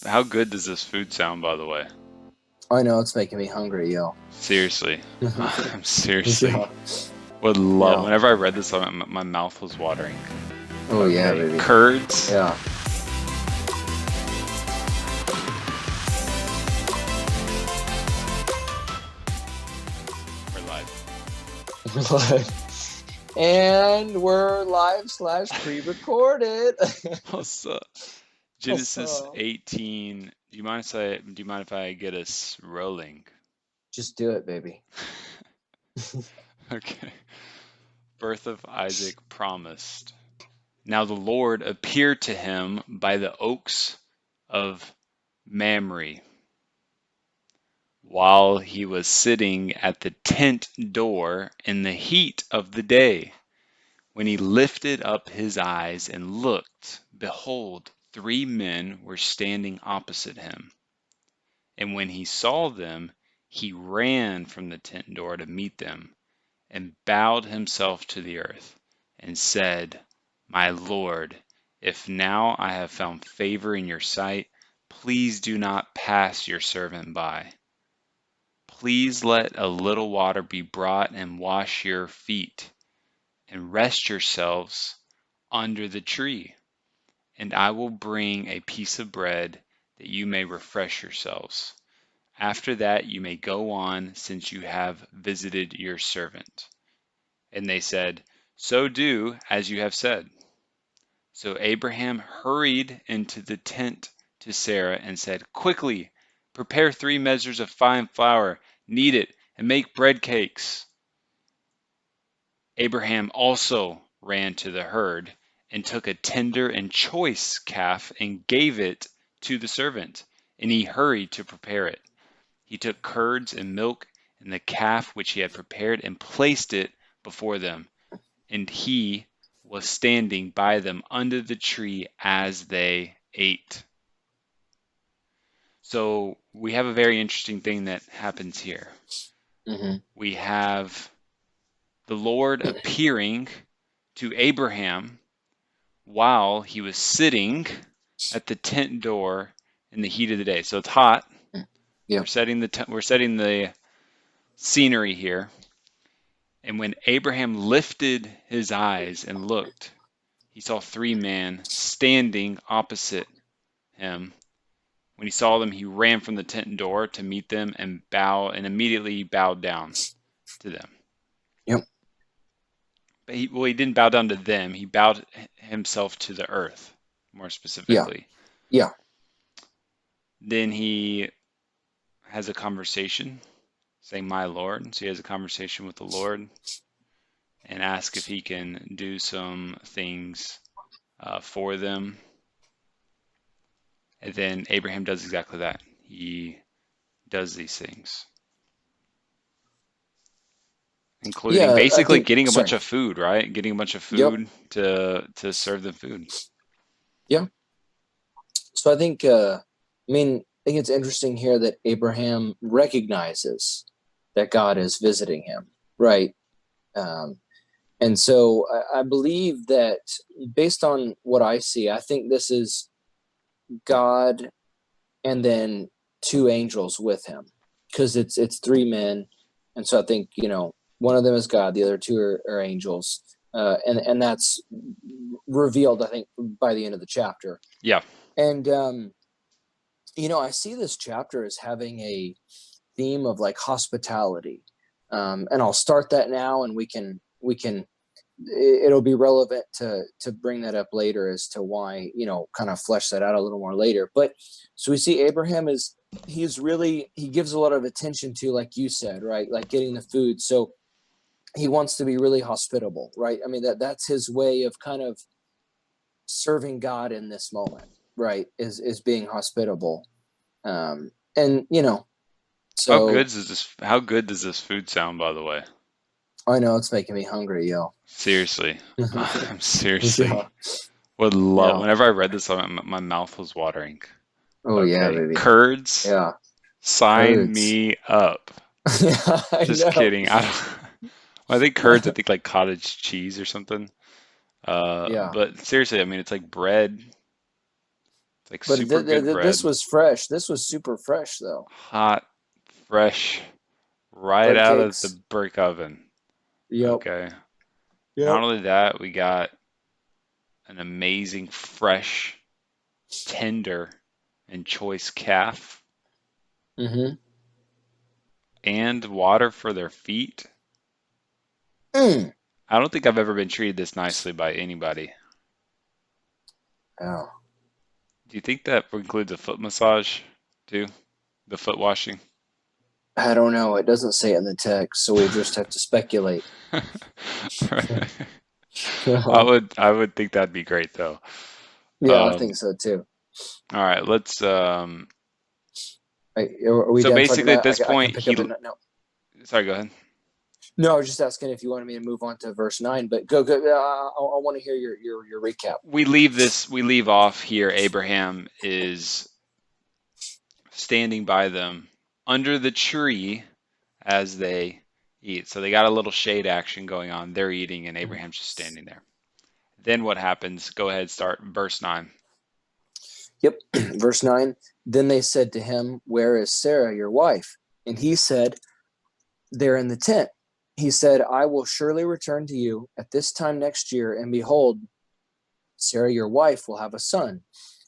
How good does this food sound, by the way? I know it's making me hungry, yo. Seriously. I'm seriously Yeah, would love. yeah. Whenever I read this, my mouth was watering. Oh yeah, Okay. baby. Curds. Yeah. We're live. And we're live slash pre-recorded. What's up? Genesis So 18. Do you mind if I get us rolling? just do it, baby. Okay. Birth of Isaac promised. Now the Lord appeared to him by the oaks of Mamre while he was sitting at the tent door in the heat of the day. When he lifted up his eyes and looked, behold, 3 men were standing opposite him. And when he saw them, he ran from the tent door to meet them, and bowed himself to the earth, and said, My Lord, if now I have found favor in your sight, please do not pass your servant by. Please let a little water be brought and wash your feet, and rest yourselves under the tree, and I will bring a piece of bread that you may refresh yourselves. After that you may go on, since you have visited your servant. And they said, So do as you have said. So Abraham hurried into the tent to Sarah and said, Quickly, prepare 3 measures of fine flour, knead it, and make bread cakes. Abraham also ran to the herd and took a tender and choice calf and gave it to the servant, and he hurried to prepare it. He took curds and milk and the calf which he had prepared and placed it before them, and he was standing by them under the tree as they ate. So we have a very interesting thing that happens here. Hmm. We have the Lord appearing to Abraham while he was sitting at the tent door in the heat of the day. So it's hot. Yeah. We're setting the scenery here. And when Abraham lifted his eyes and looked, he saw 3 men standing opposite him. When he saw them, he ran from the tent door to meet them and immediately bowed down to them. Yep. But he didn't bow down to them. He bowed himself to the earth, more Yeah. specifically. Yeah. Then he has a conversation saying, My Lord. So he has a conversation with the Lord and asks if he can do some things for them. And then Abraham does exactly that. He does these things, including Yeah. I basically think. getting a bunch Sorry. of food, right? Getting a bunch of Yep. food to serve them food. Yeah. So I think. I think it's interesting here that Abraham recognizes that God is visiting him, right? Um, and so I believe that based on what I see, I think this is God and then 2 angels with him, because it's 3 men, and so I think one of them is God, the other two are angels, and that's revealed, I think, by the end of the chapter. Yeah. And I see this chapter as having a theme of like hospitality, and I'll start that now, and we can it'll be relevant to bring that up later as to why, kind of flesh that out a little more later. But so we see Abraham he gives a lot of attention to, like you said, right, like getting the food. So he wants to be really hospitable, right? I mean, that's his way of kind of serving God in this moment, right, is being hospitable. And so How good does this food sound, by the way? I know it's making me hungry, yo. Seriously. I'm seriously Yeah. would love. Yeah. Whenever I read this, my mouth was watering. Oh yeah, Okay. baby. Curds, Yeah. sign Curds. me up. Yeah, I Just know. kidding. I don't. I think curds. I think like cottage cheese or something. Yeah. But seriously, I mean, it's like bread. It's like But super good this bread, was fresh. This was super fresh, though. hot, fresh, right Bread out of the cakes. brick oven. Yep. Okay. Yep. Not only that, we got an amazing, fresh, tender, and choice calf Mm-hmm. and water for their feet. Mm. I don't think I've ever been treated this nicely by anybody. Oh, Do you think that includes a foot massage too? The foot washing? I don't know. It doesn't say it in the text, so we just have to speculate. I would think that'd be great though. Yeah, I Um, think so too. all right, let's Are we so done talking basically at about? this I can point pick up it. No, sorry, go ahead. no. I was just asking if you wanted me to move on to verse 9, but go. I want to hear your recap. We leave off here. Abraham is standing by them under the tree as they eat. So they got a little shade action going on. They're eating and Abraham's just standing there. Then what happens? Go ahead, start verse 9. Yep. Verse 9. Then they said to him, "Where is Sarah, your wife?" And he said, "They're in the tent." He said, "I will surely return to you at this time next year, and behold, Sarah, your wife, will have a son."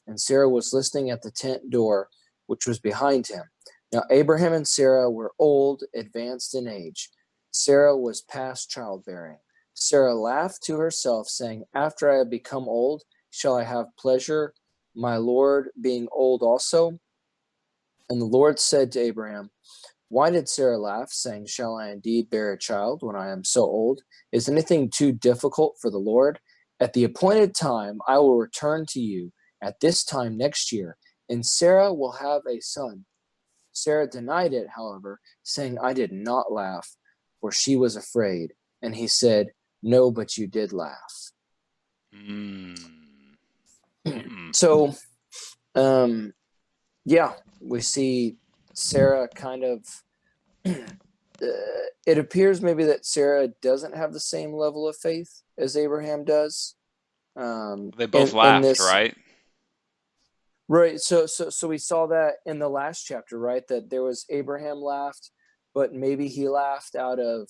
And Sarah was listening at the tent door, which was behind him. Now, Abraham and Sarah were old, advanced in age. Sarah was past childbearing. Sarah laughed to herself, saying, "After I have become old, shall I have pleasure, my Lord being old also?" And the Lord said to Abraham, "Why did Sarah laugh, saying, 'Shall I indeed bear a child when I am so old?' Is anything too difficult for the Lord? At the appointed time, I will return to you at this time next year, and Sarah will have a son." Sarah denied it, however, saying, "I did not laugh," for she was afraid. And he said, "No, but you did laugh." Mm. Mm. So, um, yeah, we see Sarah kind of it appears maybe that Sarah doesn't have the same level of faith as Abraham does. They both In laughed, this, right? right? So we saw that in the last chapter, right? That there was Abraham laughed, but maybe he laughed out of,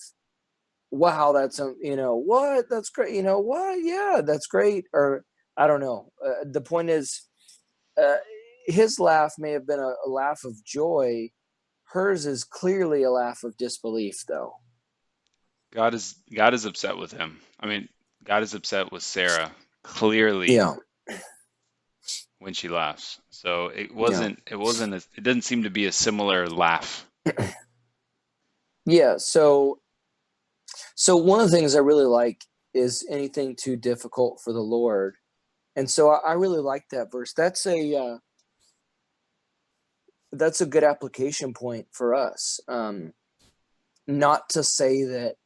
"Wow, that's what, that's great, what, yeah, that's great," or I don't know. The point is, uh, his laugh may have been a laugh of joy. Hers is clearly a laugh of disbelief, though. God is upset with him. I mean, God is upset with Sarah clearly Yeah, when she laughs. So yeah, it doesn't seem to be a similar laugh. yeah. So one of the things I really like is anything too difficult for the Lord, and so I really like that verse. That's a good application point for us. Not to say that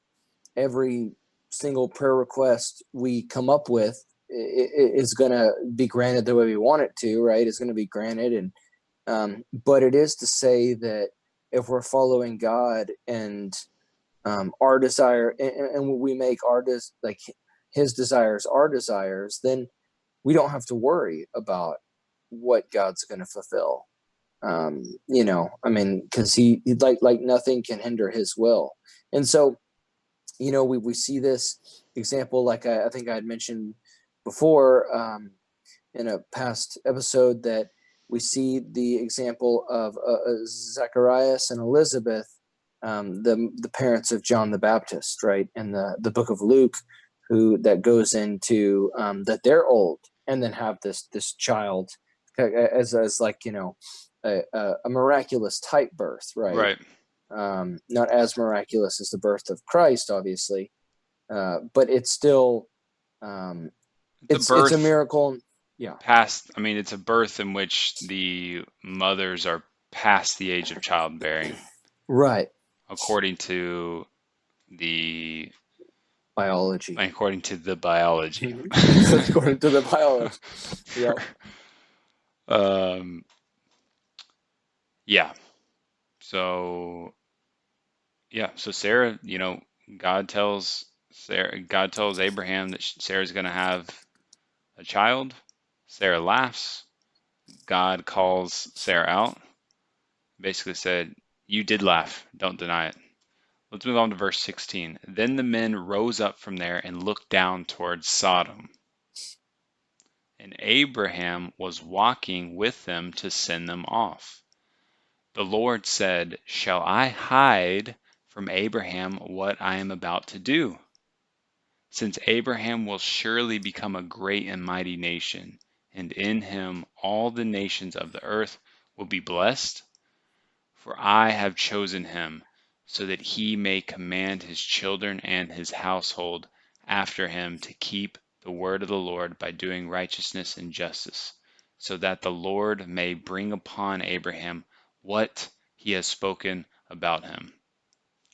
every single prayer request we come up with is going to be granted the way we want it to, right? It's going to be granted, and but it is to say that if we're following God and our desire, and we make like His desires our desires, then we don't have to worry about what God's going to fulfill. I mean, because he like nothing can hinder His will, and so we see this example, like I think I had mentioned before in a past episode, that we see the example of Zacharias and Elizabeth, the parents of John the Baptist, right, in the book of Luke, who that goes into that they're old and then have this child as like a miraculous type birth, right? Right. Not as miraculous as the birth of Christ, obviously, but it's still It's a it's a birth miracle. Yeah, I mean, it's a birth in which the mothers are past the age of childbearing, right. according to the Biology. biology. According to the biology. Yep. Um, yeah. So so Sarah, God tells Abraham that Sarah's going to have a child. Sarah laughs. God calls Sarah out. Basically said, you did laugh, don't deny it. Let's move on to verse 16. Then the men rose up from there and looked down towards Sodom. And Abraham was walking with them to send them off. The Lord said, shall I hide from Abraham what I am about to do? Since Abraham will surely become a great and mighty nation, and in him all the nations of the earth will be blessed. For I have chosen him, so that he may command his children and his household after him to keep the word of the Lord by doing righteousness and justice, so that the Lord may bring upon Abraham what he has spoken about him.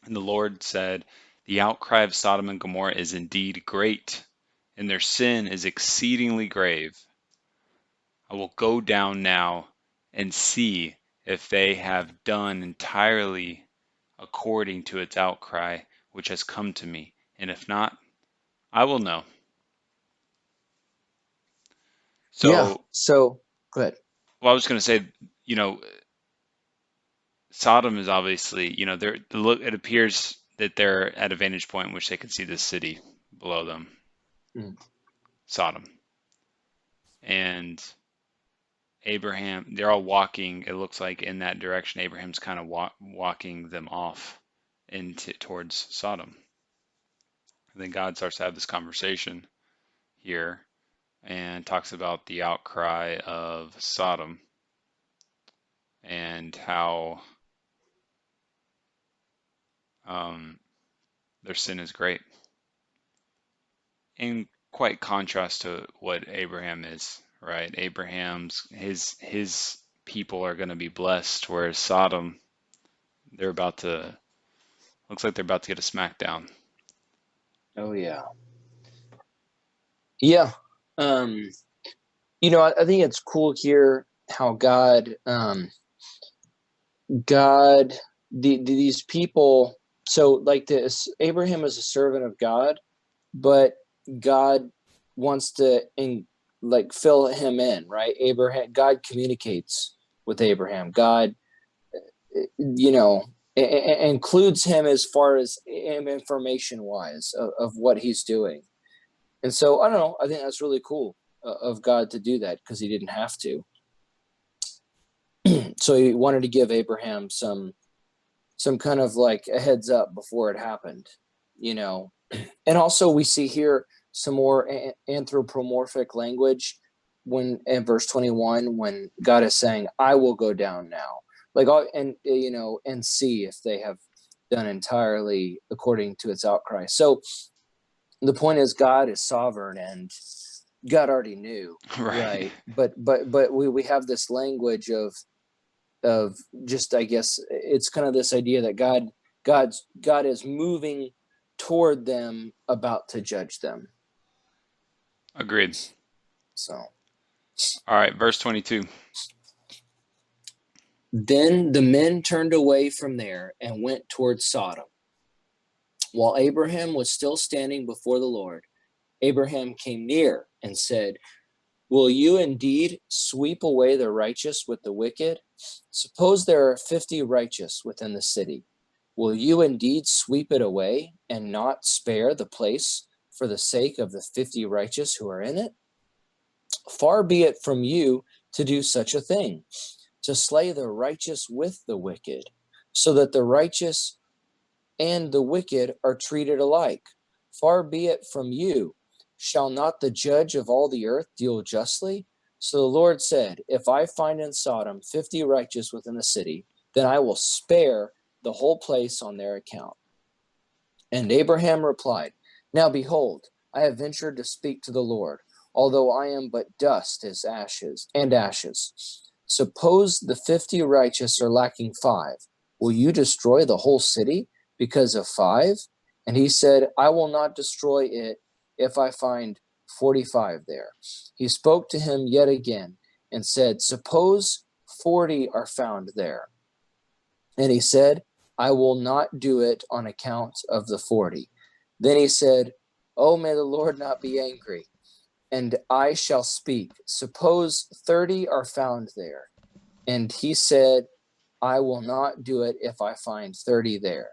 And the Lord said, the outcry of Sodom and Gomorrah is indeed great, and their sin is exceedingly grave. I will go down now and see if they have done entirely according to its outcry which has come to me, and if not, I will know. Yeah. So, So go ahead. well, I was going to say, you know, Sodom is obviously, it appears that they're at a vantage point in which they can see the city below them, Mm. Sodom. And Abraham, they're all walking, it looks like in that direction. Abraham's kind of walking them off into towards Sodom. And then God starts to have this conversation here and talks about the outcry of Sodom and how their sin is great. In quite contrast to what Abraham is, right? Abraham's his people are going to be blessed, whereas Sodom, they're about to looks like they're about to get a smackdown. Oh yeah. Yeah. Um, I think it's cool here how these people. So like this, Abraham is a servant of God, but God wants to fill him in, right? God communicates with Abraham. God, includes him as far as information wise of what he's doing. And so I don't know. I think that's really cool of God to do that because he didn't have to. So he wanted to give Abraham some kind of like a heads up before it happened, you know. And also we see here some more anthropomorphic language when in verse 21 when God is saying, "I will go down now," and see if they have done entirely according to its outcry. So the point is, God is sovereign and God already knew, Right. right? But we have this language of just, I guess it's kind of this idea that God is moving toward them, about to judge them. Agreed. So All right, verse 22. then the men turned away from there and went toward Sodom. While Abraham was still standing before the Lord, Abraham came near and said, will you indeed sweep away the righteous with the wicked? Suppose there are 50 righteous within the city. Will you indeed sweep it away and not spare the place for the sake of the 50 righteous who are in it? Far be it from you to do such a thing, to slay the righteous with the wicked, so that the righteous and the wicked are treated alike. Far be it from you. Shall not the judge of all the earth deal justly? So the Lord said, if I find in Sodom 50 righteous within the city, then I will spare the whole place on their account. And Abraham replied, now behold, I have ventured to speak to the Lord, although I am but dust as ashes. Suppose the 50 righteous are lacking 5. Will you destroy the whole city because of 5? And he said, I will not destroy it if I find 45 there. He spoke to him yet again and said, suppose 40 are found there. And he said, I will not do it on account of the 40. Then he said, oh, may the Lord not be angry, and I shall speak. Suppose 30 are found there. And he said, I will not do it if I find 30 there.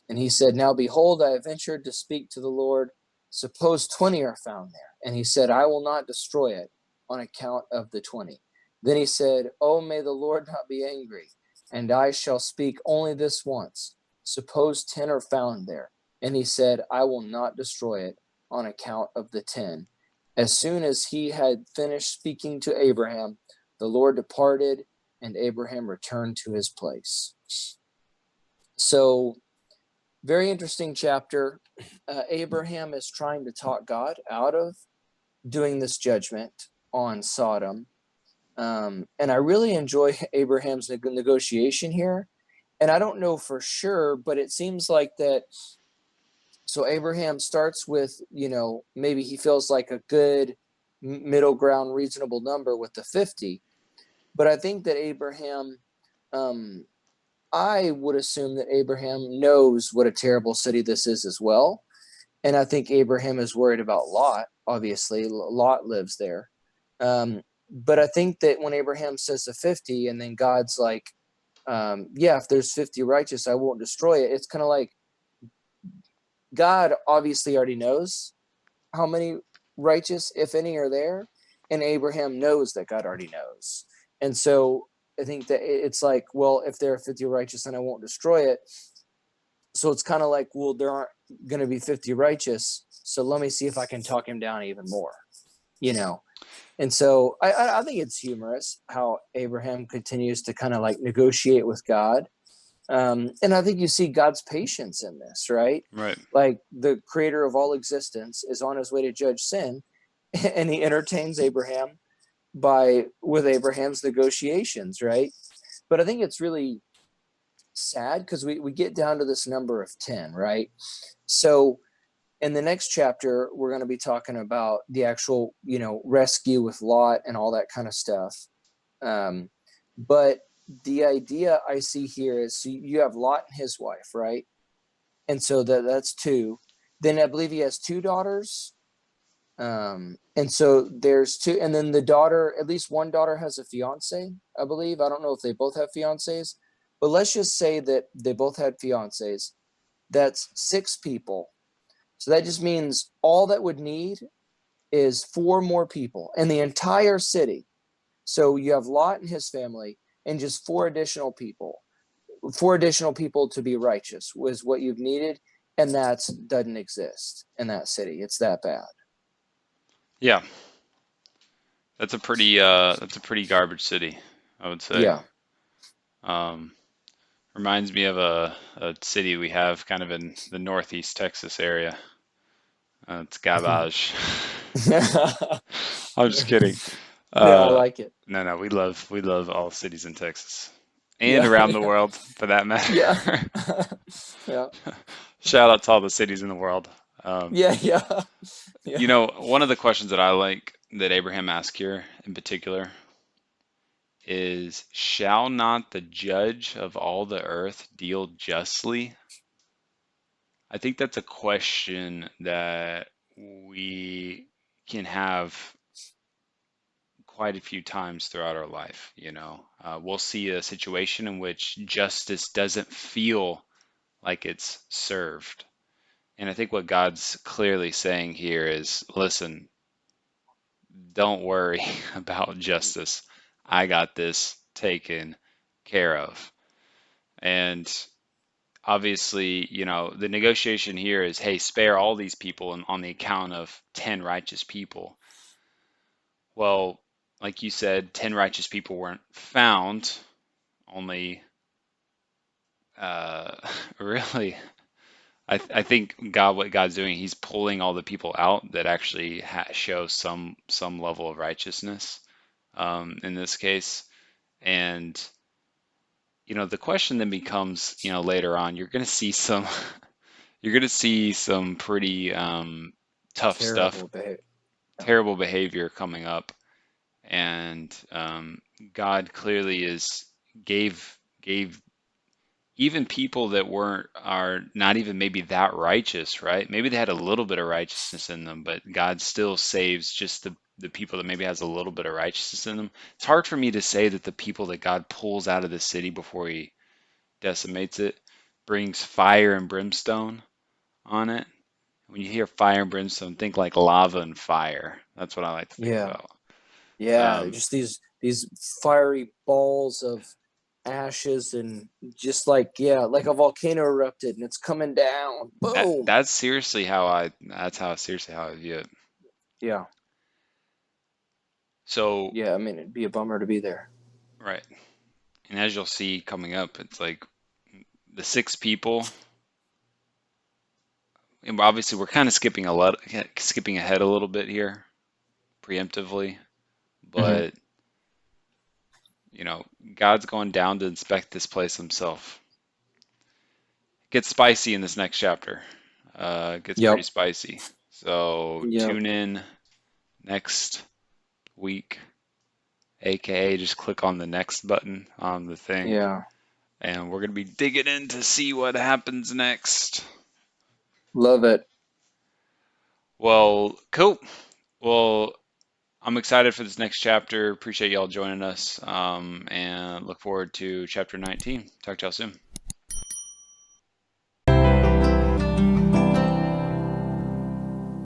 And he said, Now behold, I have ventured to speak to the Lord. Suppose 20 are found there. And he said, I will not destroy it on account of the 20. Then he said, Oh, may the Lord not be angry, and I shall speak only this once. Suppose 10 are found there. And he said, I will not destroy it on account of the 10. As soon as he had finished speaking to Abraham, the Lord departed, and Abraham returned to his place. So, very interesting chapter. Abraham is trying to talk God out of doing this judgment on Sodom. And I really enjoy Abraham's negotiation here. And I don't know for sure, but it seems like that. So Abraham starts with, maybe he feels like a good middle ground, reasonable number with the 50. But I think that Abraham, I would assume that Abraham knows what a terrible city this is as well. And I think Abraham is worried about Lot. Obviously, Lot lives there. But I think that when Abraham says the 50, and then God's like, if there's 50 righteous, I won't destroy it. It's kind of like God obviously already knows how many righteous, if any, are there. And Abraham knows that God already knows. And so I think that it's like, well, if there are 50 righteous, then I won't destroy it. So it's kind of like, well, there aren't going to be 50 righteous. So let me see if I can talk him down even more, And so I think it's humorous how Abraham continues to kind of like negotiate with God. And I think you see God's patience in this, right? Right. Like the creator of all existence is on his way to judge sin, and he entertains Abraham with Abraham's negotiations, right? But I think it's really sad because we get down to this number of 10, right? So in the next chapter, we're going to be talking about the actual, rescue with Lot and all that kind of stuff. But the idea I see here is, so you have Lot and his wife, right? And so that's two. Then I believe he has two daughters. And so there's two, and then the daughter, at least one daughter has a fiance, I believe. I don't know if they both have fiancés, but let's just say that they both had fiancés. That's 6 people. So that just means all that would need is 4 more people in the entire city. So you have Lot and his family and just 4 additional people. 4 additional people to be righteous was what you've needed, and that doesn't exist in that city. It's that bad. Yeah. That's a pretty garbage city, I would say. Yeah. Um, Reminds me of a city we have kind of in the northeast Texas area. It's garbage. I'm just kidding. Yeah, I Uh, like it. no, we love all cities in Texas and Yeah, around the yeah, world for that yeah, matter. yeah, Shout out to all the cities in the world. Um, yeah, yeah, yeah. One of the questions that I like that Abraham asked here in particular is, shall not the judge of all the earth deal justly? I think that's a question that we can have quite a few times throughout our life. We'll see a situation in which justice doesn't feel like it's served. And I think what God's clearly saying here is, listen, don't worry about justice. I got this taken care of. And obviously, the negotiation here is, hey, spare all these people on the account of 10 righteous people. Well, like you said, 10 righteous people weren't found. Only, uh, really, I think what God's doing, He's pulling all the people out that actually show some level of righteousness, in this case. And the question then becomes, later on, you're going to see some pretty tough stuff, Terrible behavior. terrible behavior coming up, and God clearly gave even people that are not even maybe that righteous, right? Maybe they had a little bit of righteousness in them, but God still saves just the people that maybe has a little bit of righteousness in them. It's hard for me to say that the people that God pulls out of the city before he decimates it brings fire and brimstone on it. When you hear fire and brimstone, think like lava and fire. That's what I like to think Yeah. about. Yeah, Um, just these fiery balls of ashes, and just like, yeah, like a volcano erupted and it's coming down. Boom. that's how seriously how I view it. Yeah. So, Yeah, I mean, it'd be a bummer to be there. right. And as you'll see coming up, it's like the six people, and obviously we're kind of skipping ahead a little bit here preemptively, Hmm. but you know, God's going down to inspect this place himself. It gets spicy in this next chapter. It gets pretty Yep. spicy. So Yep. tune in next week, aka just click on the next button on the thing, Yeah. and we're gonna be digging in to see what happens next. Love it. Well, cool. Well, I'm excited for this next chapter. Appreciate y'all joining us, and look forward to chapter 19. Talk to y'all soon.